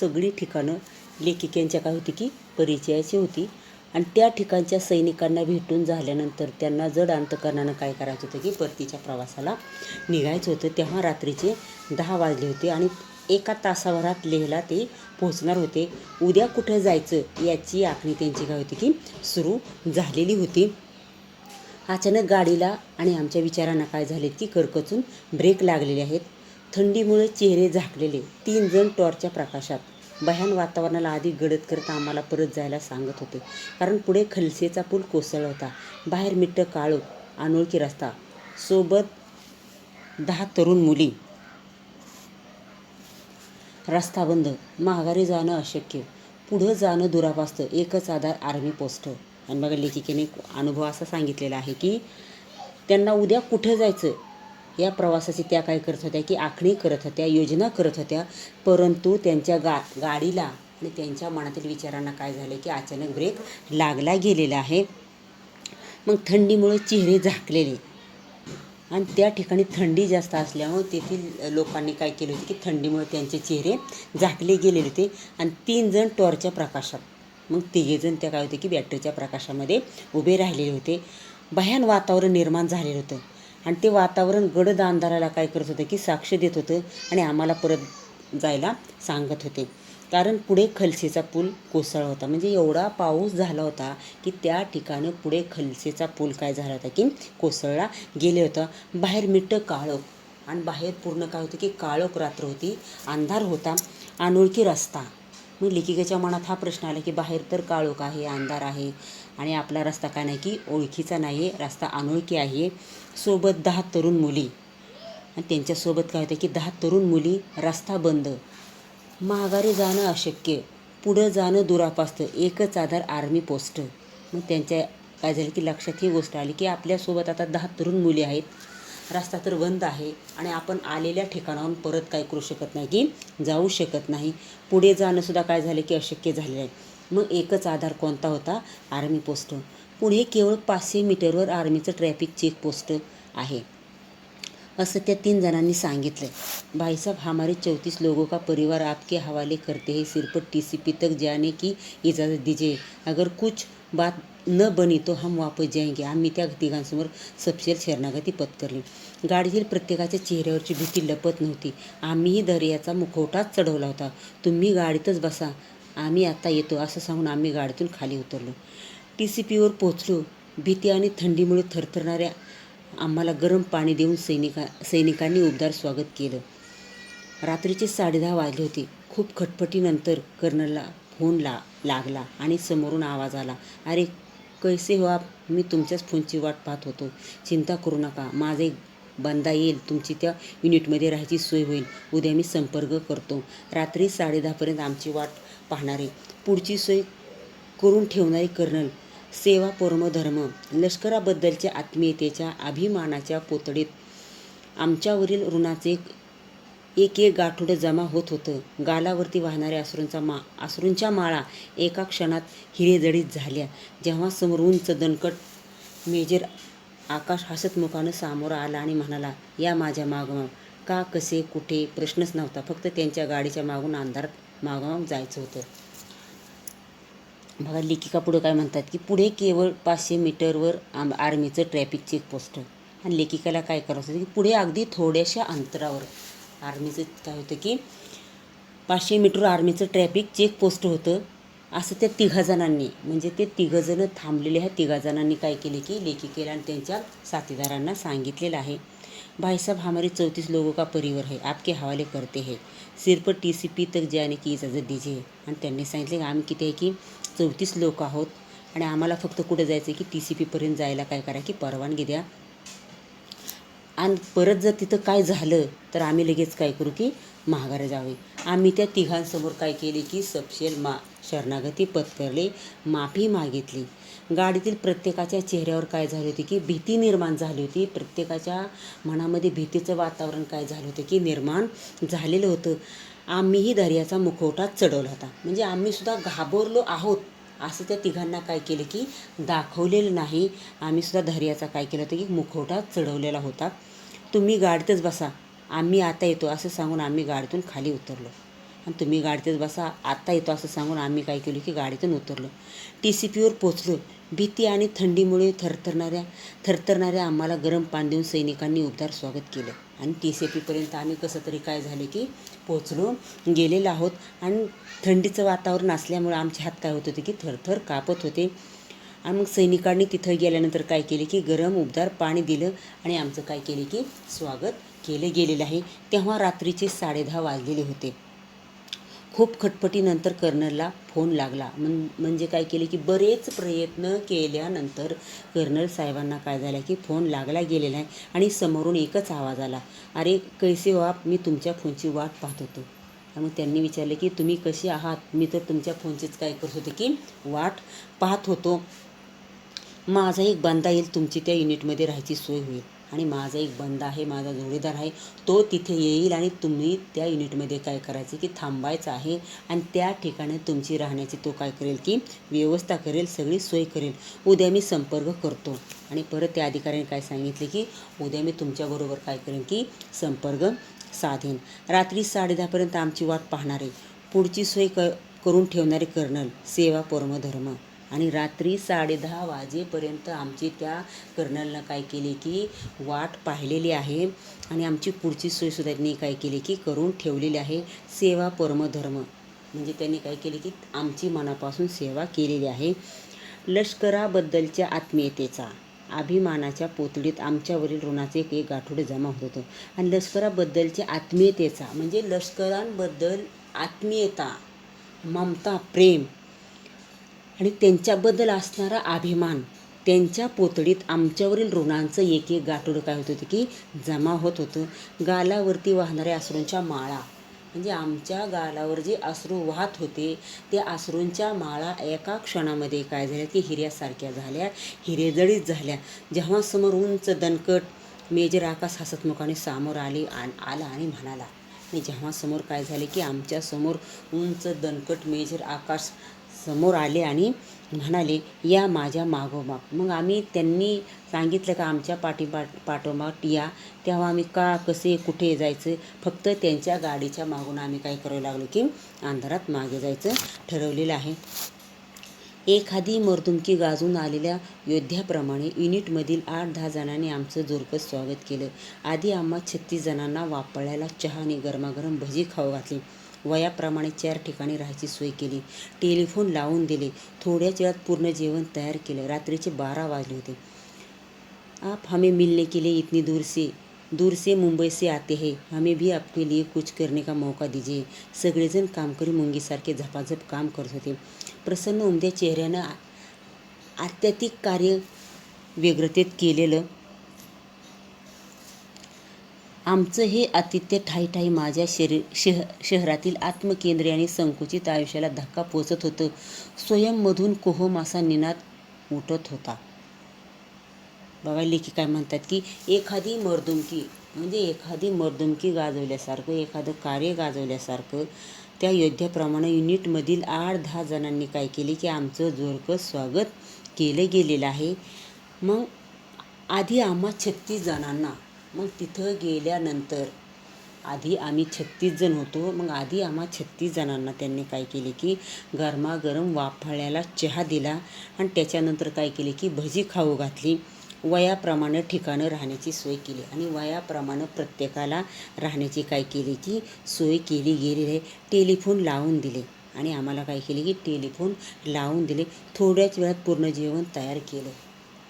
सगळी ठिकाणं लेखिकेंच्या काय होती की परिचयाची होती. आणि त्या ठिकाणच्या सैनिकांना भेटून झाल्यानंतर त्यांना जड अंतकरणानं काय करायचं होतं की परतीच्या प्रवासाला निघायचं होतं. तेव्हा रात्रीचे 10 वाजले होते आणि एका तासाभरात लेहला ते पोहोचणार होते. उद्या कुठं जायचं याची आखणी त्यांची काय होती की सुरू झालेली होती. अचानक गाडीला आणि आमच्या विचारांना काय झाले की करकचून ब्रेक लागलेले आहेत. थंडीमुळे चेहरे झाकलेले 3 जण टॉर्चच्या प्रकाशात भयान वातावरणाला आधी गडद करत आम्हाला परत जायला सांगत होते. कारण पुढे खलसेचा पूल कोसळला होता. बाहेर मिट्ट काळोख, अनोळखी रस्ता, सोबत 10 तरुण मुली. रस्ता बंद, माघारी जाणं अशक्य, पुढं जाणं दुरापास्त, एकच आधार आर्मी पोस्ट. आणि बघा लेखिकेने अनुभव असा सांगितलेला आहे की त्यांना उद्या कुठं जायचं या प्रवासाची त्या काय करत होत्या की आखणी करत होत्या, योजना करत होत्या. परंतु त्यांच्या गाडीला आणि त्यांच्या मनातील विचारांना काय झालं की अचानक ब्रेक लागला गेलेला आहे. मग थंडीमुळे चेहरे झाकलेले आणि त्या ठिकाणी थंडी जास्त असल्यामुळे तेथील लोकांनी काय केलं होतं की थंडीमुळे त्यांचे चेहरे झाकले गेलेले होते. आणि 3 जण टॉर्चच्या प्रकाशात, मग 3 जण त्या काय होते की बॅटरीच्या प्रकाशामध्ये उभे राहिलेले होते. भयान वातावरण निर्माण झालेलं होतं आणि ते वातावरण गडद अंधाराला काय करत होतं की साक्ष देत होतं आणि आम्हाला परत जायला सांगत होते. कारण पुढे खलसेचा पूल कोसळला होता. म्हणजे एवढा पाऊस झाला होता की त्या ठिकाणी पुढे खलसेचा पूल काय झाला होता की कोसळला गेले होता. बाहेर मिट्ट काळोख आणि बाहेर पूर्ण काय होतं की काळोख रात्र होती, अंधार होता, अनोळखी रस्ता. मग लेखिकेच्या मनात हा प्रश्न आला की बाहेर तर काळोख आहे, अंधार आहे आणि आपला रस्ता काय नाही की ओळखीचा नाही आहे, रस्ता अनोळखी आहे. सोबत 10 तरुण मुली आणि त्यांच्यासोबत काय होतं की 10 तरुण मुली. रस्ता बंद, माघारी जाणं अशक्य, पुढं जाणं दुरापास्त, एकच आधार आर्मी पोस्ट. मग त्यांच्या काय झालं की लक्षात ही गोष्ट आली की आपल्यासोबत आता 10 तरुण मुली आहेत. रस्ता तर बंद आहे आणि आपण आलेल्या ठिकाणाहून परत काय करू शकत नाही की जाऊ शकत नाही. पुढे जाणंसुद्धा काय झालं की अशक्य झालेलं आहे. मग एकच आधार कोणता होता? Army post. पुढे केवळ 500 मीटरवर आर्मीचं ट्रॅफिक चेकपोस्ट आहे असं त्या 3 जणांनी सांगितलं. भाईसाहब हमारे 34 लोगों का परिवार आपके हवाले करते हैं. सिर्फ TCP तक जाने की इजाज़त दीजिए. अगर कुछ बात न बनी तो हम वापस जाएंगे. आम्ही त्या तिघांसमोर सपशेल शरणागती पत्करली. गाडीतील प्रत्येकाच्या चेहऱ्यावरची भीती लपत नव्हती. आम्हीही धैर्याचा मुखवटाच चढवला होता. तुम्ही गाडीतच बसा, आम्ही आता येतो असं सांगून आम्ही गाडीतून खाली उतरलो. TCPवर पोहोचलो. भीती आणि थंडीमुळे थरथरणाऱ्या आम्हाला गरम पाणी देऊन सैनिकांनी उबदार स्वागत केलं. रात्रीचे 10:30 वाजले होते. खूप खटपटीनंतर कर्नलला फोन लागला आणि समोरून आवाज आला, अरे कैसे हो आप, मी तुमच्याच फोनची वाट पाहत होतो. चिंता करू नका, माझा एक बंदा येईल, तुमची त्या युनिटमध्ये राहायची सोय होईल. उद्या मी संपर्क करतो. रात्री 10:30पर्यंत आमची वाट पाहणारे, पुढची सोय करून ठेवणारे कर्नल. सेवा परमो धर्म. लष्कराबद्दलच्या आत्मीयतेच्या अभिमानाच्या पोतडीत आमच्यावरील ऋणाचे एक एक गाठोडं जमा होत होतं. गालावरती वाहणाऱ्या अश्रूंच्या माळा एका क्षणात हिरेजडित झाल्या. जेव्हा समोर उंच दणकट मेजर आकाश हसत मुखानं सामोरा आला आणि म्हणाला, या माझ्या मागोमाग. का, कसे, कुठे प्रश्नच नव्हता. फक्त त्यांच्या गाडीच्या मागून अंधारात मागोमाग जायचं होतं. बघा लेखिका पुढे काय म्हणतात की पुढे केवळ 500 मीटरवर आर्मीचं ट्रॅफिक चेकपोस्ट. आणि लेखिकाला काय करायचं होतं की पुढे अगदी थोड्याशा अंतरावर आर्मीचं काय होतं की 500 मीटरवर आर्मीचं ट्रॅफिक चेकपोस्ट होतं असं त्या 3 जणांनी, म्हणजे ते 3 जण थांबलेले आहेत. 3 जणांनी काय केले की लेखिकेला आणि त्यांच्या साथीदारांना सांगितलेलं आहे. भाईसाहब हमारे 34 लोगों का परिवार है, आपके हवाले करते हैं. सिर्फ TCP तक जाने की इजाज़त दीजिए. आणि त्यांनी सांगितले की आम्ही किती आहे की 34 लोक आहोत आणि आम्हाला फक्त कुठे जायचं आहे की TCPपर्यंत जायला काय करा की परवानगी द्या. आणि परत जर तिथं काय झालं तर आम्ही लगेच काय करू की माघारी जावे. आम्ही त्या तिघांसमोर काय केले की सपशेल शरणागती पत्करले, माफी मागितली. गाडीतील प्रत्येकाच्या चेहऱ्यावर काय झाले होते की भीती निर्माण झाली होती. प्रत्येकाच्या मनामध्ये भीतीचं वातावरण काय झालं होतं की निर्माण झालेलं होतं. आम्हीही धैर्याचा मुखवटा चढवला होता. म्हणजे आम्हीसुद्धा घाबरलो आहोत असं त्या तिघांना काय केलं की दाखवलेलं नाही. आम्हीसुद्धा धैर्याचा काय केलं होतं की मुखवटा चढवलेला होता. तुम्ही गाडीतच बसा, आम्ही आता येतो असं सांगून आम्ही गाडीतून खाली उतरलो. आणि तुम्ही गाडीतच बसा, आत्ता येतो असं सांगून आम्ही काय केलं की गाडीतून उतरलो. TCPवर पोचलो. भीती आणि थंडीमुळे थरथरणाऱ्या आम्हाला गरम पाणी देऊन सैनिकांनी उबदार स्वागत केलं. आणि TCPपर्यंत आम्ही कसं तरी काय झालं की पोचलो गेलेलो आहोत. आणि थंडीचं वातावरण असल्यामुळे आमचे हात काय होत होते की थरथर कापत होते. आणि मग सैनिकांनी तिथं गेल्यानंतर काय केले की गरम उबदार पाणी दिलं आणि आमचं काय केले की स्वागत केलं गेलेलं आहे. तेव्हा रात्रीचे 10:30 वाजलेले होते. खूप खटपटीनंतर कर्नलला फोन लागला. म्हणजे काय केले की बरेच प्रयत्न केल्यानंतर कर्नल साहेबांना काय झालं की फोन लागला गेलेला आहे. आणि समोरून एकच आवाज आला, अरे कैसे हो आप, मी तुमच्या फोनची वाट पाहत होतो. मग त्यांनी विचारले की तुम्ही कसे आहात. मी तर तुमच्या फोनचीच काय करत होते की वाट पाहत होतो. माझा एक बंदा येईल, तुमची त्या युनिटमध्ये राहायची सोय होईल. आणि माझा एक बंदा आहे, माझा जोडीदार आहे, तो तिथे येईल आणि तुम्ही त्या युनिटमध्ये काय करायचं की थांबायचं आहे. आणि त्या ठिकाणी तुमची राहण्याची तो काय करेल की व्यवस्था करेल, सगळी सोय करेल. उद्या मी संपर्क करतो. आणि परत त्या अधिकाऱ्याने काय सांगितले की उद्या मी तुमच्याबरोबर काय करेन की संपर्क साधेन. रात्री 10:30पर्यंत आमची वाट पाहणारे, पुढची सोय करून ठेवणारे कर्नल, सेवा परम धर्म. आणि रात्री 10:30 वाजेपर्यंत आमची त्या कर्नलनं काय केली की वाट पाहिलेली आहे. आणि आमची पुढची सोयसुद्धा त्यांनी काय केली की करून ठेवलेली आहे. सेवा परमधर्म म्हणजे त्यांनी काय केले की आमची मनापासून सेवा केलेली आहे. लष्कराबद्दलच्या आत्मीयतेचा, अभिमानाच्या पोतडीत आमच्यावरील ऋणाचे एक गाठोडे जमा होत होतं. आणि लष्कराबद्दलच्या आत्मीयतेचा म्हणजे लष्करांबद्दल आत्मीयता, ममता, प्रेम आणि त्यांच्याबद्दल असणारा अभिमान, त्यांच्या पोतडीत आमच्यावरील ऋणांचं एक एक गाठोडं काय होत होतं की जमा होत होतं. गालावरती वाहणाऱ्या अश्रूंच्या माळा, म्हणजे आमच्या गालावर जे अश्रू वाहत होते त्या अश्रूंच्या माळा एका क्षणामध्ये काय झाल्या की हिऱ्यासारख्या झाल्या, हिरेजळीत झाल्या. जेव्हा समोर उंच दणकट मेजर आकाश हसतमुखाने समोर आला आणि म्हणाला. आणि जेव्हा समोर काय झाले की आमच्या समोर उंच दणकट मेजर आकाश समोर आले आणि म्हणाले, या माझ्या मागोमाग. मग त्यांनी सांगितलं का आमच्या पाठोपाठ या. तेव्हा आम्ही का, कसे, कुठे जायचं, फक्त त्यांच्या गाडीच्या मागून आम्ही काय करावं लागलो की अंधारात मागे जायचं ठरवलेलं आहे. एखादी मर्दुमकी गाजून आलेल्या योद्ध्याप्रमाणे युनिटमधील 8-10 जणांनी आमचं जोरकस स्वागत केलं. आधी आम्हा 36 जणांना वापरलेला चहा आणि गरमागरम भजी खाऊ घातली. वयाप्रमाणे 4 ठिकाणी राहायची सोय केली. टेलिफोन लावून दिले. थोड्याच वेळात पूर्ण जेवण तयार केलं. रात्रीचे 12 वाजले होते. आप हमें मिलने के लिए इतनी दूर से मुंबई से आते हैं, हमें भी आपके लिए कुछ करने का मौका दीजिए. सगळेजण कामकरी मुंगीसारखे झपाझप काम करत होते. प्रसन्न उमद्या चेहऱ्यानं आत्यातिक कार्य व्यग्रतेत केलेलं आमचं हे आतिथ्य ठाई माझ्या शहरातील आत्मकेंद्रीय आणि संकुचित आयुष्याला धक्का पोचत होतं. स्वयंमधून कोहम असा निनाद उठत होता. बघा लेखी काय म्हणतात की एखादी मर्दुमकी गाजवल्यासारखं, एखादं कार्य गाजवल्यासारखं त्या योद्ध्याप्रमाणे युनिटमधील 8-10 जणांनी काय केले की आमचं जोरकस स्वागत केलं गेलेलं आहे. मग आधी आम्हा 36 जणांना, मग तिथं गेल्यानंतर आधी आम्ही 36 जण होतो. मग आधी आम्हा 36 जणांना त्यांनी काय केले की गरमागरम वाफाळलेला चहा दिला. आणि त्याच्यानंतर काय केले की भजी खाऊ घातली. वयाप्रमाणे ठिकाणं राहण्याची सोय केली. आणि वयाप्रमाणे प्रत्येकाला राहण्याची काय केली की सोय केली गेली आहे. टेलिफोन लावून दिले. आणि आम्हाला काय केले की टेलिफोन लावून दिले. थोड्याच वेळात पूर्ण जेवण तयार केलं.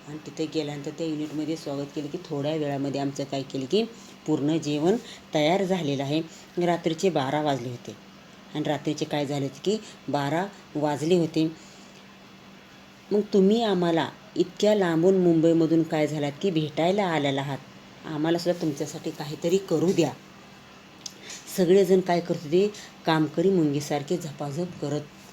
आणि तिथे गेल्यानंतर त्या युनिटमध्ये स्वागत केलं की थोड्या वेळामध्ये आमचं काय केलं की पूर्ण जेवण तयार झालेलं आहे. रात्रीचे 12 वाजले होते. आणि रात्रीचे काय झाले होते की 12 वाजले होते. मग तुम्ही आम्हाला इतक्या लांबून मुंबईमधून काय झालात की भेटायला आलेला आहात. आम्हालासुद्धा तुमच्यासाठी काहीतरी करू द्या. सगळेजण काय करत होते, कामकरी मुंगीसारखे झपाझप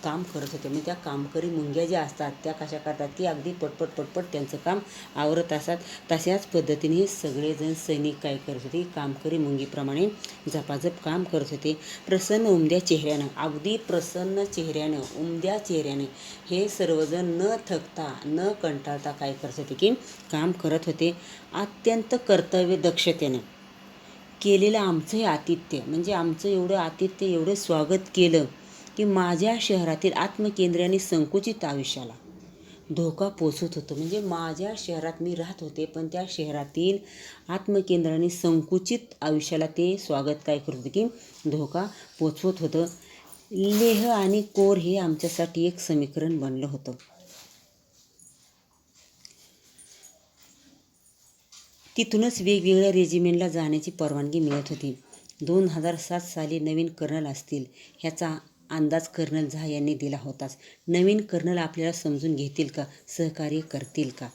काम करत होते. मग त्या कामकरी मुंग्या ज्या असतात त्या कशा करतात की अगदी पटपट त्यांचं काम आवरत असतात. तशाच पद्धतीने हे सगळेजण सैनिक काय करत होते, कामकरी मुंगीप्रमाणे झपाझप काम करत होते. प्रसन्न उमद्या चेहऱ्यानं, अगदी प्रसन्न चेहऱ्यानं, उमद्या चेहऱ्याने हे सर्वजण न थकता न कंटाळता काय करत होते की काम करत होते. अत्यंत कर्तव्य दक्षतेनं केलेलं आमचं हे आतिथ्य, म्हणजे आमचं एवढं आतिथ्य, एवढं स्वागत केलं की माझ्या शहरातील आत्मकेंद्राने संकुचित आयुष्याला धोका पोचत होतं. म्हणजे माझ्या शहरात मी राहत होते, पण त्या शहरातील आत्मकेंद्राने संकुचित आयुष्याला ते स्वागत काय करत होतं की धोका पोचवत होतं. लेह आणि कोर हे आमच्यासाठी एक समीकरण बनलं होतं. तिथूनच वेगवेगळ्या रेजिमेंटला जाण्याची परवानगी मिळत होती. 2007 साली नवीन कर्नल असतील ह्याचा अंदाज कर्नल झा यांनी दिला होताच. नवीन कर्नल आपल्याला समजून घेतील का, सहकार्य करतील का?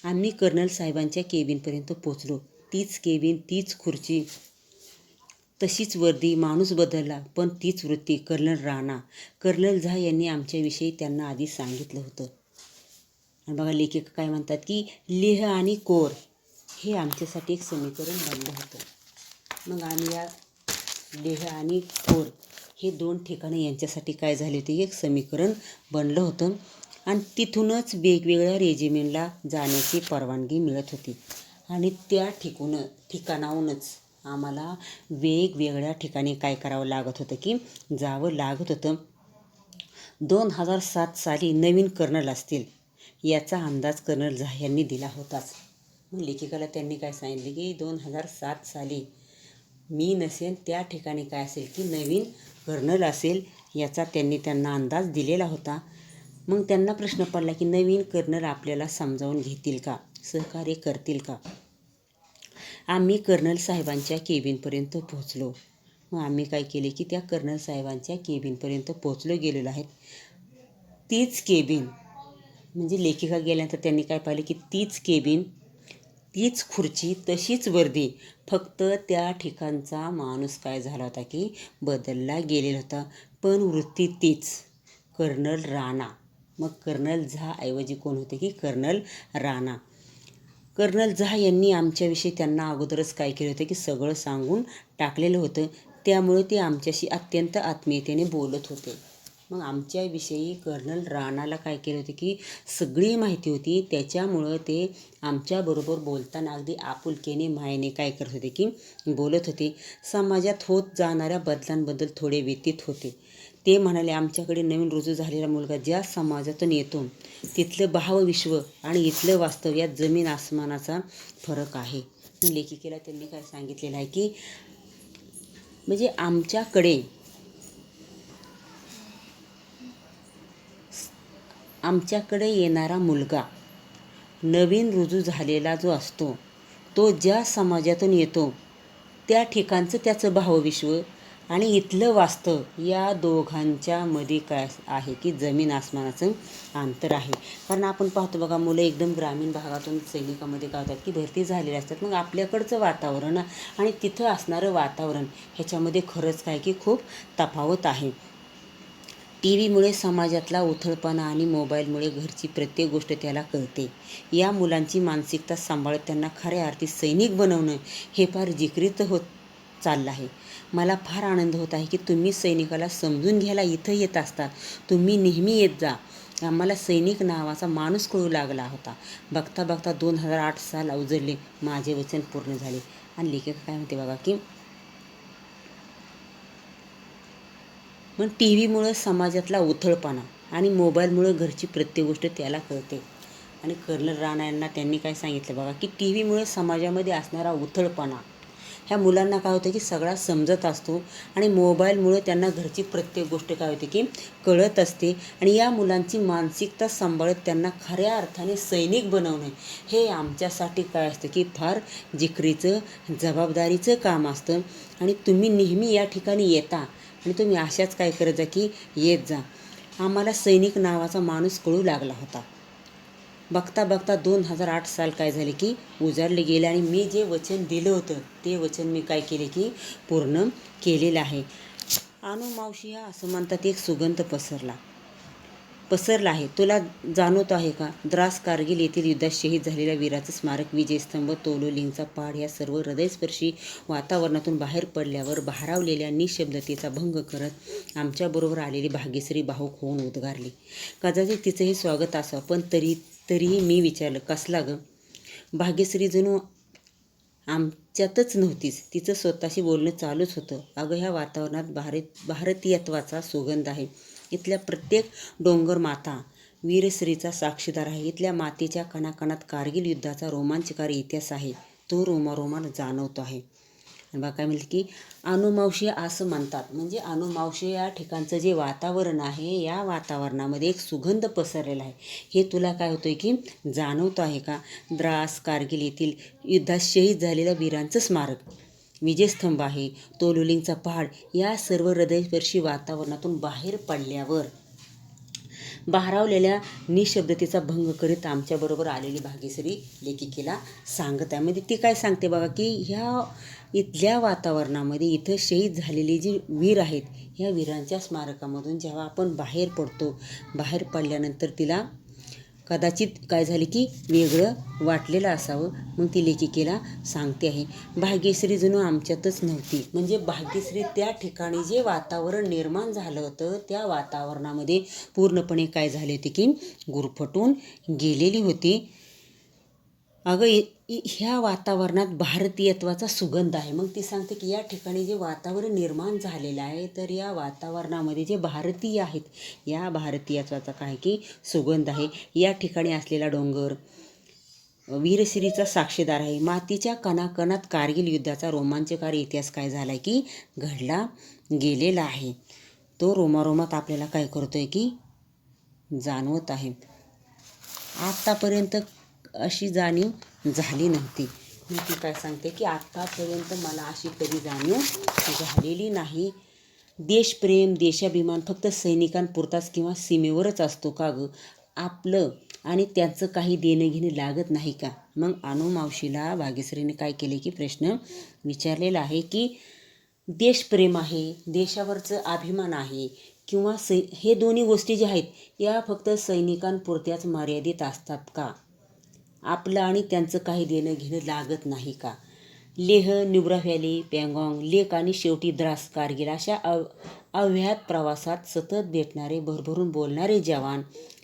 आम्ही कर्नल साहेबांच्या केबिनपर्यंत पोचलो. तीच केबिन, तीच खुर्ची, तशीच वर्दी. माणूस बदलला पण तीच वृत्ती. कर्नल राणा. कर्नल झा यांनी आमच्याविषयी त्यांना आधी सांगितलं होतं. आणि बघा लेखक काय म्हणतात की लेह आणि कोर हे आमच्यासाठी एक समीकरण बनलं होतं. मग आम्ही या लेह आणि कोर हे 2 ठिकाणं यांच्यासाठी काय झाले होते, एक समीकरण बनलं होतं. आणि तिथूनच वेगवेगळ्या रेजिमेंटला जाण्याची परवानगी मिळत होती. आणि त्या ठिकाणाहूनच आम्हाला वेगवेगळ्या ठिकाणी काय करावं लागत होतं की जावं लागत होतं. 2007 साली नवीन कर्नल असतील याचा अंदाज कर्नल झा यांनी दिला होताच. मग लेखिकाला त्यांनी काय सांगितले की 2007 साली मी नसेल त्या ठिकाणी काय असेल की नवीन कर्नल असेल याचा त्यांना अंदाज दिलेला होता. मग त्यांना प्रश्न पडला की नवीन कर्नल आपल्याला समजावून घेतील का, सहकार्य करतील का? आम्ही कर्नल साहेबांच्या केबिनपर्यंत पोहोचलो. मग आम्ही काय केले की त्या कर्नल साहेबांच्या केबिनपर्यंत पोहोचलो गेलेलो आहेत. तीच केबिन, म्हणजे लेखिका गेल्यानंतर त्यांनी काय पाहिलं की तीच केबिन, तीच खुर्ची, तशीच वर्दी, फक्त त्या ठिकाणचा माणूस काय झाला होता की बदलला गेलेला होता, पण वृत्ती तीच, कर्नल राणा. मग कर्नल झा ऐवजी कोण होते की कर्नल राणा. कर्नल झा यांनी आमच्याविषयी त्यांना अगोदरच काय केलं होतं की सगळं सांगून टाकलेलं होतं. त्यामुळे ते आमच्याशी अत्यंत आत्मीयतेने बोलत होते. मग आमच्याविषयी कर्नल राणाला काय केलं होतं की सगळी माहिती होती. त्याच्यामुळं ते आमच्याबरोबर बोलताना अगदी आपुलकीने, मायेने काय करत होते की बोलत होते. समाजात होत जाणाऱ्या बदलांबद्दल थोडे व्यतीत होते. ते म्हणाले, आमच्याकडे नवीन रुजू झालेला मुलगा ज्या समाजातून येतो तिथलं भावविश्व आणि इथलं वास्तव यात जमीन आसमानाचा फरक आहे. लेखिकेला त्यांनी काय सांगितलेलं आहे की म्हणजे आमच्याकडे येणारा मुलगा नवीन रुजू झालेला जो असतो तो ज्या समाजातून येतो त्या ठिकाणचं त्याचं भावविश्व आणि इथलं वास्तव या दोघांच्या मध्ये काय आहे की जमीन आसमानाचं अंतर आहे. कारण आपण पाहतो बघा, मुलं एकदम ग्रामीण भागातून सैनिकामध्ये काय होतात की भरती झालेले असतात. मग आपल्याकडचं वातावरण आणि तिथं असणारं वातावरण ह्याच्यामध्ये खरंच काय की खूप तफावत आहे. टी व्हीमुळे समाजातला उथळपणा आणि मोबाईलमुळे घरची प्रत्येक गोष्ट त्याला कळते. या मुलांची मानसिकता सांभाळत त्यांना खऱ्या अर्थी सैनिक बनवणं हे फार जिकिरीचं होत चाललं आहे. मला फार आनंद होत आहे की तुम्ही सैनिकाला समजून घ्यायला इथं येत असता. तुम्ही नेहमी येत जा. आम्हाला सैनिक नावाचा माणूस कळू लागला होता. बघता बघता 2008 साल अवजडले, माझे वचन पूर्ण झाले. आणि लेखक काय म्हणते बघा की मग टी व्हीमुळं समाजातला उथळपणा आणि मोबाईलमुळं घरची प्रत्येक गोष्ट त्याला कळते. आणि कर्नल राणा यांना त्यांनी काय सांगितलं बघा की टी व्हीमुळे समाजामध्ये असणारा उथळपणा ह्या मुलांना काय होतं की सगळा समजत असतो आणि मोबाईलमुळे त्यांना घरची प्रत्येक गोष्ट काय होते की कळत असते. आणि या मुलांची मानसिकता सांभाळत त्यांना खऱ्या अर्थाने सैनिक बनवणं हे आमच्यासाठी काय असतं की फार जिकरीचं, जबाबदारीचं काम असतं. आणि तुम्ही नेहमी या ठिकाणी येता आणि तुम्ही अशाच काय करत जा की येत जा. आम्हाला सैनिक नावाचा माणूस कळू लागला होता. बघता बघता 2008 साल काय झाले की उजाडले गेले आणि मी जे वचन दिलं होतं ते वचन मी काय केले की पूर्ण केलेलं आहे. मावशी हा असं म्हणतात एक सुगंध पसरला आहे. तुला जाणवतो आहे का? द्रास, कारगिल येथील युद्धात शहीद झालेल्या वीराचं स्मारक, विजयस्तंभ, तोलोलिंगचा पहाड या सर्व हृदयस्पर्शी वातावरणातून बाहेर पडल्यावर भारावलेल्या निशब्दतेचा भंग करत आमच्याबरोबर आलेली भाग्यश्री भाऊक होऊन उद्गारली. कदाचित तिचं हे स्वागत असावं, पण तरीही मी विचारलं, कसला गं? भाग्यश्री जणू आमच्यातच नव्हतीच, तिचं स्वतःशी बोलणं चालूच होतं. अगं ह्या वातावरणात भारतीयत्वाचा सुगंध आहे. इथल्या प्रत्येक डोंगर माथा वीरश्रीचा साक्षीदार आहे. इथल्या मातीच्या कणाकणात कारगिल युद्धाचा रोमांचकारी इतिहास आहे. तो रोमारोमान जाणवतो आहे. आणि बघा काय म्हणते की अणुमावशी असं म्हणतात. म्हणजे अणुमावशी या ठिकाणचं जे वातावरण आहे, या वातावरणामध्ये एक सुगंध पसरलेला आहे. हे तुला काय होतं की जाणवतं आहे का? द्रास कारगिल येथील युद्धात शहीद झालेल्या वीरांचं स्मारक, विजयस्तंभ आहे, तोलुलिंगचा पहाड, या सर्व हृदयस्पर्शी वातावरणातून बाहेर पडल्यावर भारावलेल्या निशब्दतेचा भंग करीत आमच्याबरोबर आलेली भाग्यश्री लेखिकेला सांगत आहे. म्हणजे ती काय सांगते बघा की ह्या इथल्या वातावरणामध्ये इथं शहीद झालेले जे वीर आहेत, ह्या वीरांच्या स्मारकामधून जेव्हा आपण बाहेर पडतो, बाहेर पडल्यानंतर तिला कदाचित काय झाले की वेगळं वाटलेलं असावं. मग ती लेखिकेला सांगते आहे, भाग्यश्री जणू आमच्यातच नव्हती. म्हणजे भाग्यश्री त्या ठिकाणी जे वातावरण निर्माण झालं होतं, त्या वातावरणामध्ये पूर्णपणे काय झाले होते की गुरफटून गेलेली होती. अगं ह्या वातावरणात भारतीयत्वाचा सुगंध आहे. मग ती सांगते की या ठिकाणी जे वातावरण निर्माण झालेलं आहे, तर या वातावरणामध्ये जे भारतीय आहेत, या भारतीयत्वाचा काय की सुगंध आहे. या ठिकाणी असलेला डोंगर वीरश्रीचा साक्षीदार आहे. मातीच्या कणाकणात कारगिल युद्धाचा रोमांचकारी इतिहास काय झाला आहे की घडला गेलेला आहे. तो रोमारोमात आपल्याला काय करतोय की जाणवत आहे. आत्तापर्यंत अशी जाणीव झाली नव्हती. मी ती काय सांगते की आत्तापर्यंत मला अशी कधी जाणीव झालेली नाही. देशप्रेम, देशाभिमान फक्त सैनिकांपुरताच किंवा सीमेवरच असतो का गं? आपलं आणि त्यांचं काही देणं घेणं लागत नाही का? मग अणुमावशीला भाग्यश्रीने काय केले की प्रश्न विचारलेला आहे की देशप्रेम आहे, देशावरचं अभिमान आहे किंवा हे दोन्ही गोष्टी ज्या आहेत, या फक्त सैनिकांपुरत्याच मर्यादित असतात का? आपलं आणि त्यांचं काही देणं घेणं लागत नाही का? लेह, नुब्रा व्हॅली, पँगॉंग लेक आणि शेवटी द्रास कारगिल अशा अव्याहत प्रवासात सतत भेटणारे, भरभरून बोलणारे जवान,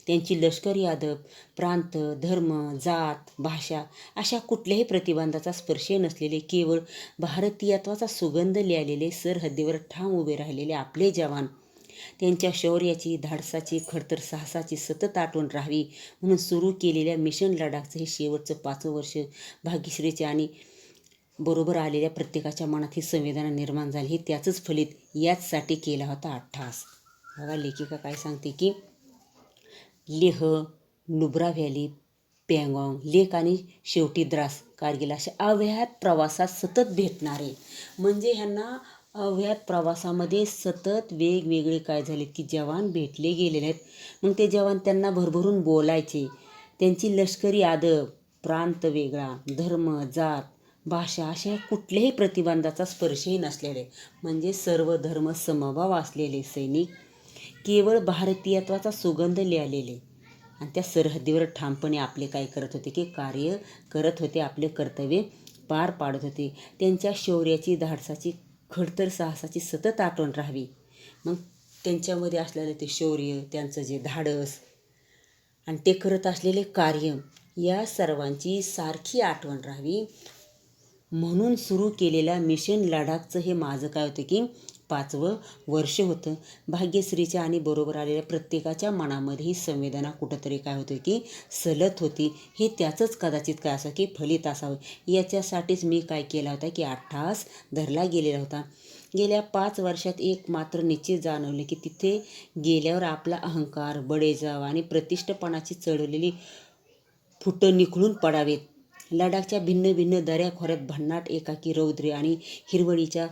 त्यांची लष्करी अदब, प्रांत, धर्म, जात, भाषा अशा कुठल्याही प्रतिबंधाचा स्पर्श नसलेले, केवळ भारतीयत्वाचा सुगंध लिहिलेले, सरहद्दीवर ठाम उभे राहिलेले आपले जवान, त्यांच्या शौर्याची, धाडसाची, खडतर साहसाची सतत आठवण राहावी म्हणून सुरू केलेल्या मिशन लडाखचं हे शेवटचं 5वं वर्ष भाग्यश्रीचे आणि बरोबर आलेल्या प्रत्येकाच्या मनात ही संवेदना निर्माण झाली. हे त्याचंच फलित याचसाठी केला होता अट्टहास. बघा लेखिका काय सांगते की लेह, नुब्रा व्हॅली, पँगॉंग लेक आणि शेवटी द्रास कारगिल अशा अव्याहत प्रवासात सतत भेटणारे, म्हणजे ह्यांना अव्याहत प्रवासामध्ये सतत वेगवेगळे काय झाले की जवान भेटले गेलेले आहेत. मग ते जवान त्यांना भरभरून बोलायचे, त्यांची लष्करी अदब, प्रांत वेगळा, धर्म, जात, भाषा अशा कुठल्याही प्रतिबंधाचा स्पर्शही नसलेले, म्हणजे सर्व धर्म समभाव असलेले सैनिक, केवळ भारतीयत्वाचा सुगंध लिहिलेले आणि त्या सरहद्दीवर ठामपणे आपले काय करत होते की कार्य करत होते, आपले कर्तव्य पार पाडत होते. त्यांच्या शौर्याची, धाडसाची, खडतर साहसाची सतत आठवण राहावी. मग त्यांच्यामध्ये असलेलं ते शौर्य, त्यांचं जे धाडस आणि ते करत असलेले कार्य, या सर्वांची सारखी आठवण राहावी म्हणून सुरू केलेल्या मिशन लडाखचं हे माझं काय होतं की 5वं वर्ष होतं. भाग्यश्रीच्या आणि बरोबर आलेल्या प्रत्येकाच्या मनामध्ये ही संवेदना कुठंतरी काय होतं की सलत होती. हे त्याचंच कदाचित काय असं की फलित असावं. याच्यासाठीच मी काय केला होता की अट्टहास धरला गेलेला होता. गेल्या 5 वर्षात एक मात्र निश्चित जाणवलं की तिथे गेल्यावर आपला अहंकार, बडेजाव आणि प्रतिष्ठपणाची चढवलेली फुटं निखळून पडावेत. लडाखच्या भिन्न भिन्न दऱ्याखोऱ्यात भन्नाट एकाकी रौद्र आणि हिरवळीच्या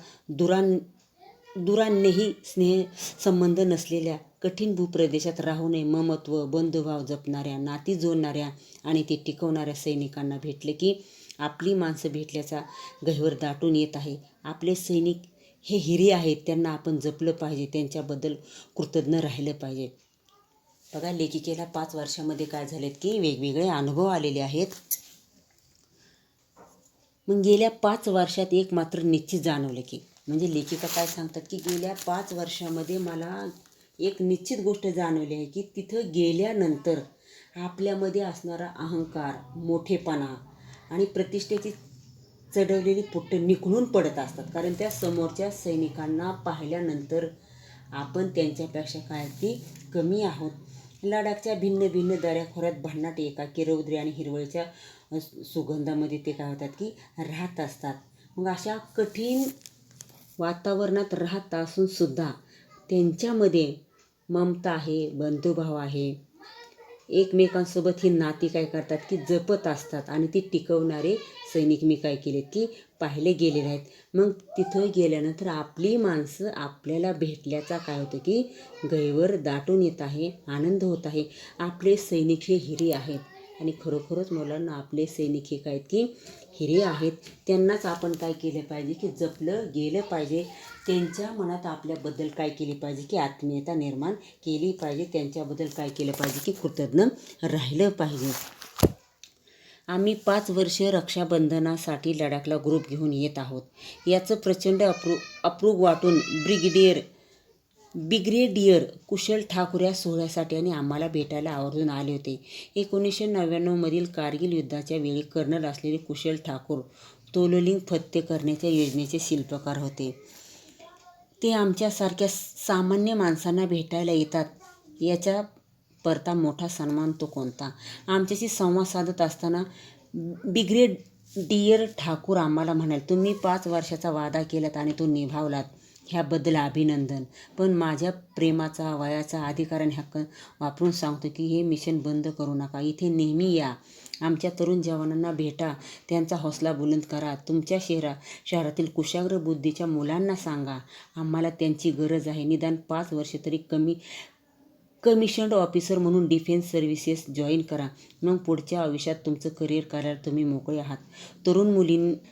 दुरांनेही स्नेहसंबंध नसलेल्या कठीण भूप्रदेशात राहू नये ममत्व, बंधुभाव जपणाऱ्या, नाती जोडणाऱ्या आणि ते टिकवणाऱ्या सैनिकांना भेटले की आपली माणसं भेटल्याचा गहिवर दाटून येत आहे. आपले सैनिक हे हिरे आहेत, त्यांना आपण जपलं पाहिजे, त्यांच्याबद्दल कृतज्ञ राहिलं पाहिजे. बघा लेखिकेला 5 वर्षामध्ये काय झालेत की वेगवेगळे अनुभव आलेले आहेत. मग गेल्या 5 वर्षात एक मात्र निश्चित जाणवलं की, म्हणजे लेखिका काय सांगतात की गेल्या 5 वर्षामध्ये मला एक निश्चित गोष्ट जाणवली आहे की तिथं गेल्यानंतर आपल्यामध्ये असणारा अहंकार, मोठेपणा आणि प्रतिष्ठेची चढवलेली पुट्टं निखळून पडत असतात. कारण त्या समोरच्या सैनिकांना पाहिल्यानंतर आपण त्यांच्यापेक्षा काय ती कमी आहोत. लडाखच्या भिन्न भिन्न दऱ्याखोऱ्यात भन्नाट एकाकी रौद्री आणि हिरवळीच्या सुगंधामध्ये ते काय होतात की राहत असतात. मग अशा कठीण वातावरणात राहत असून सुद्धा त्यांच्यामध्ये ममता आहे, बंधुभाव आहे. एकमेकांसोबत ही नाती काय करतात की जपत असतात आणि ती टिकवणारे सैनिक मी काय केलेत की पाहिले गेलेले आहेत. मग तिथं गेल्यानंतर आपली माणसं आपल्याला भेटल्याचा काय होतं की गैवर दाटून येत आहे, आनंद होत आहे. आपले सैनिक हे हिरे आहेत आणि खरोखरच मुलांना आपले सैनिक हे काय की हिरे आहेत. त्यांनाच आपण काय केलं पाहिजे की जपलं गेलं पाहिजे. त्यांच्या मनात आपल्याबद्दल काय केली पाहिजे की आत्मीयता निर्माण केली पाहिजे. त्यांच्याबद्दल काय केलं पाहिजे की कृतज्ञ राहिलं पाहिजे. आम्ही 5 वर्षे रक्षाबंधनासाठी लडाखला ग्रुप घेऊन येत आहोत. याचं प्रचंड अप्रूप वाटून ब्रिगेडियर कुशल ठाकूर या सोहळ्यासाठी आणि आम्हाला भेटायला आवर्जून आले होते. 1999 कारगिल युद्धाच्या वेळी कर्नल असलेले कुशल ठाकूर तोलोलिंग फत्ते करण्याच्या योजनेचे शिल्पकार होते. ते आमच्यासारख्या सामान्य माणसांना भेटायला येतात याच्या परता मोठा सन्मान तो कोणता. आमच्याशी संवाद साधत असताना ब्रिगेडियर ठाकूर आम्हाला म्हणाले, तुम्ही 5 वर्षाचा वादा केलात आणि तो निभावलात, ह्याबद्दल अभिनंदन. पण माझ्या प्रेमाचा, वयाचा, अधिकार आणि हक्क वापरून सांगतो की हे मिशन बंद करू नका. इथे नेहमी या. आमच्या तरुण जवानांना भेटा, त्यांचा हौसला बुलंद करा. तुमच्या शहरातील कुशाग्र बुद्धीच्या मुलांना सांगा, आम्हाला त्यांची गरज आहे. निदान 5 वर्षे तरी कमिशन्ड ऑफिसर म्हणून डिफेन्स सर्व्हिसेस जॉईन करा. मग पुढच्या आयुष्यात तुमचं करिअर करायला तुम्ही मोकळे आहात. तरुण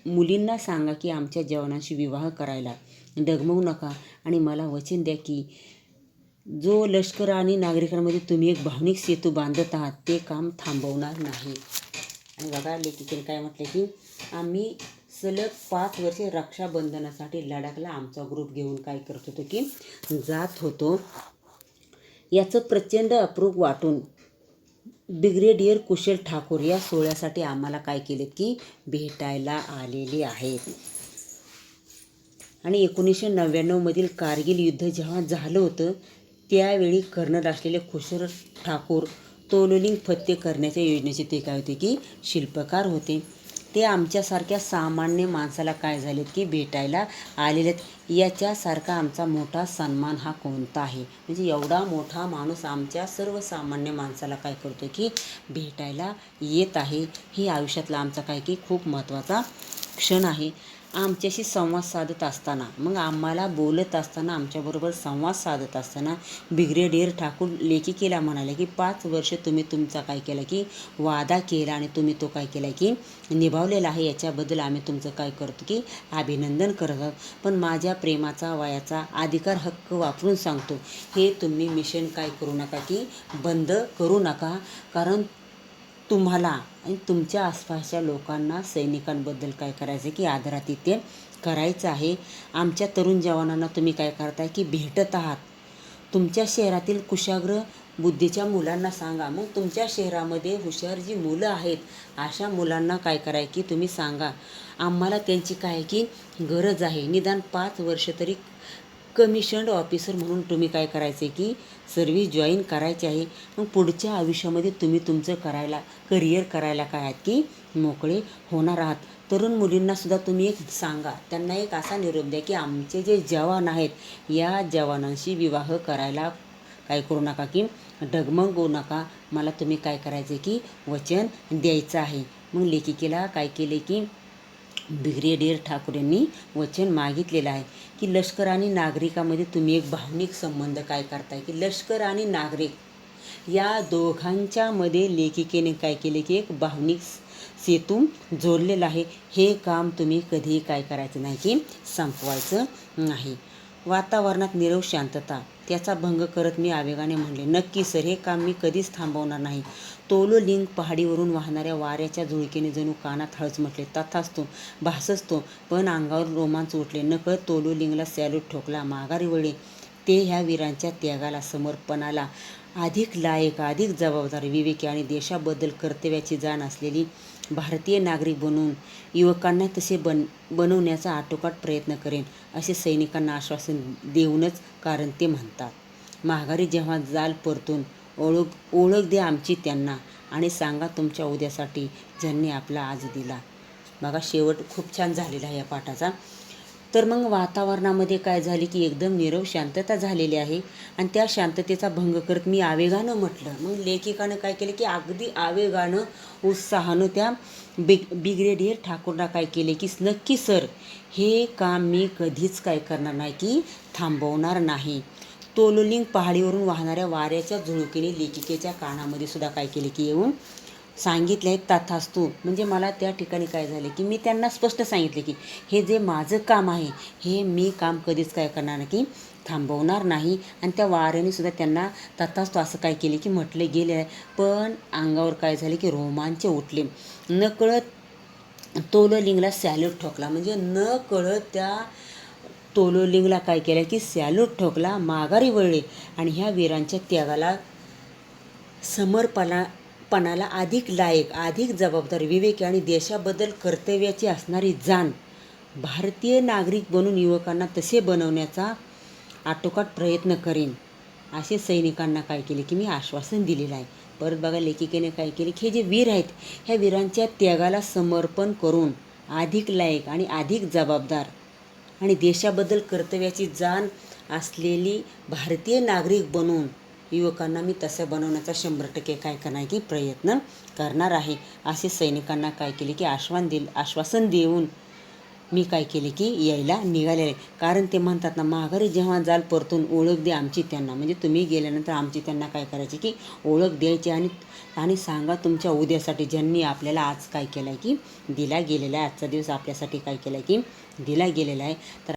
मुलींना सांगा की आमच्या जवानांशी विवाह करायला डगमगू नका आणि मला वचन द्या की जो लष्कर आणि नागरिकांमध्ये तुम्ही एक भावनिक सेतू बांधत आहात ते काम थांबवणार नाही. आणि बघा लेखिकेने काय म्हटलं की आम्ही सलग 5 वर्षे रक्षाबंधनासाठी लडाखला आमचा ग्रुप घेऊन काय करत होतो की जात होतो. याचं प्रचंड अप्रूप वाटून ब्रिगेडियर कुशल ठाकूर या सोहळ्यासाठी आम्हाला काय केलेत की भेटायला आलेले आहेत. आणि 1999 कारगिल युद्ध जेव्हा झालं होतं त्यावेळी कर्नल असलेले कुशल ठाकूर तोलोलिंग फत्ते करण्याच्या योजनेचे ते काय होते की शिल्पकार होते. ते आमच्यासारख्या सामान्य माणसाला काय झालेत की भेटायला आलेले. याच्यासारखा आमचा मोठा सन्मान हा कोणता आहे. म्हणजे एवढा मोठा माणूस आमच्या सर्वसामान्य माणसाला काय करतो की भेटायला येत आहे. हे आयुष्यातला आमचा काय की खूप महत्त्वाचा क्षण आहे. आमच्याशी संवाद साधत असताना, मग आम्हाला बोलत असताना, आमच्याबरोबर संवाद साधत असताना ब्रिगेडियर ठाकूर लेखिकेला म्हणाले की 5 वर्ष तुम्ही तुमचा काय केला की वादा केला आणि तुम्ही तो काय केला की निभावलेला आहे. याच्याबद्दल आम्ही तुमचं काय करतो की अभिनंदन करत आहोत. पण माझ्या प्रेमाचा, वयाचा, अधिकार, हक्क वापरून सांगतो, हे तुम्ही मिशन काय करू नका की बंद करू नका. कारण तुम्हाला आणि तुमच्या आसपासच्या लोकांना सैनिकांबद्दल काय करायचं की आदरातिथ्य करायचं आहे. आमच्या तरुण जवानांना तुम्ही काय करताय की भेटत आहात. तुमच्या शहरातील कुशाग्र बुद्धीच्या मुलांना सांगा. मग तुमच्या शहरामध्ये हुशार जी मुलं आहेत अशा मुलांना काय कराय की तुम्ही सांगा, आम्हाला त्यांची काय की गरज आहे. निदान 5 वर्ष तरी कमिशन्ड ऑफिसर म्हणून तुम्ही काय करायचे की सर्व्हिस जॉईन करायची आहे. मग पुढच्या आयुष्यामध्ये तुम्ही तुमचं करिअर करायला काय आहात की मोकळे होणार आहात. तरुण मुलींनासुद्धा तुम्ही एक सांगा, त्यांना एक असा निरोप द्या की आमचे जे जवान आहेत या जवानांशी विवाह करायला काय करू नका की डगमगू नका. मला तुम्ही काय करायचे की वचन द्यायचं आहे. मग लेखिकेला काय केले की ब्रिगेडियर ठाकूर यांनी वचन मागितलेलं आहे की लष्कर आणि नागरिकामध्ये तुम्ही एक भावनिक संबंध काय करताय की लष्कर आणि नागरिक या दोघांच्यामध्ये लेखिकेने काय केले की एक भावनिक सेतू जोडलेला आहे. हे काम तुम्ही कधीही काय करायचं नाही की संपवायचं नाही. वातावरणात नीरव शांतता, त्याचा भंग करत मी आवेगाने म्हणले, नक्की सर, हे काम मी कधीच थांबवणार नाही. तोलोलिंग पहाडीवरून वाहणाऱ्या वाऱ्याच्या झुळकेने जणू कानात हळच म्हटले. तथास्तु, भासतो. पण अंगावर रोमांच उठले. नकळत तोलोलिंगला सॅल्यूट ठोकला. माघारी वळले. ते ह्या वीरांच्या त्यागाला, समर्पणाला अधिक लायक, अधिक जबाबदार, विवेकी आणि देशाबद्दल कर्तव्याची जाण असलेली भारतीय नागरिक बनवून युवकांना तसे बनवण्याचा आटोकाट प्रयत्न करेन असे सैनिकांना आश्वासन देऊनच कारण ते म्हणतात माघारी जेव्हा जाल परतून ओळख दे आमची त्यांना आणि सांगा तुमच्या उद्यासाठी ज्यांनी आपला आज दिला. बघा शेवट खूप छान झालेला आहे या पाठाचा. तर मग वातावरणामध्ये काय झाली की एकदम नीरव शांतता झालेली आहे आणि त्या शांततेचा भंग करत मी आवेगानं म्हटलं. मग लेखिकानं काय केलं की अगदी आवेगानं उत्साहानं त्या ब्रिगेडियर ठाकूरला काय केले की नक्की सर हे काम मी कधीच काय करणार नाही की थांबवणार नाही. तोलोलिंग पहाडीवरून वाहणाऱ्या वाऱ्याच्या झुळुकीने लेखिकेच्या कानामध्ये सुद्धा काय केले की येऊन सांगितले आहे तथास्तु. म्हणजे मला त्या ठिकाणी काय झाले की मी त्यांना स्पष्ट सांगितले की हे जे माझं काम आहे हे मी काम कधीच काय करणार नाही की थांबवणार नाही. आणि त्या वाऱ्याने सुद्धा त्यांना तथास्तु असं काय केले की म्हटले गेले आहे. पण अंगावर काय झाले की रोमांच उठले. नकळत तोलोलिंगला सॅल्यूट ठोकला. म्हणजे न कळत त्या तोलोलिंगला काय केलं की सॅल्यूट ठोकला, माघारी वळले आणि ह्या वीरांच्या त्यागाला समर्पणाला अधिक लायक, अधिक जबाबदार, विवेकी आणि देशाबद्दल कर्तव्याची असणारी जाण भारतीय नागरिक बनून युवकांना तसे बनवण्याचा आटोकाट प्रयत्न करेन असे सैनिकांना काय केले की मी आश्वासन दिलेलं आहे. परत बघा लेखिकेने काय केले की हे जे वीर आहेत ह्या वीरांच्या त्यागाला समर्पण करून अधिक लायक आणि अधिक जबाबदार आणि देशाबद्दल कर्तव्याची जाण असलेली भारतीय नागरिक बनवून युवकांना मी तसं बनवण्याचा 100% काय करणार की प्रयत्न करणार आहे असे सैनिकांना काय केले की आश्वासन देऊन मी काय केले की यायला निघालेले. कारण ते म्हणतात ना माघारी जेव्हा जाल परतून ओळख दे आमची त्यांना. म्हणजे तुम्ही गेल्यानंतर आमची त्यांना काय करायची की ओळख द्यायची आणि सांगा तुमच्या उद्यासाठी ज्यांनी आपल्याला आज काय केलं आहे की दिला गेलेला आहे. आजचा दिवस आपल्यासाठी काय केला आहे की दिला गेलेला आहे. तर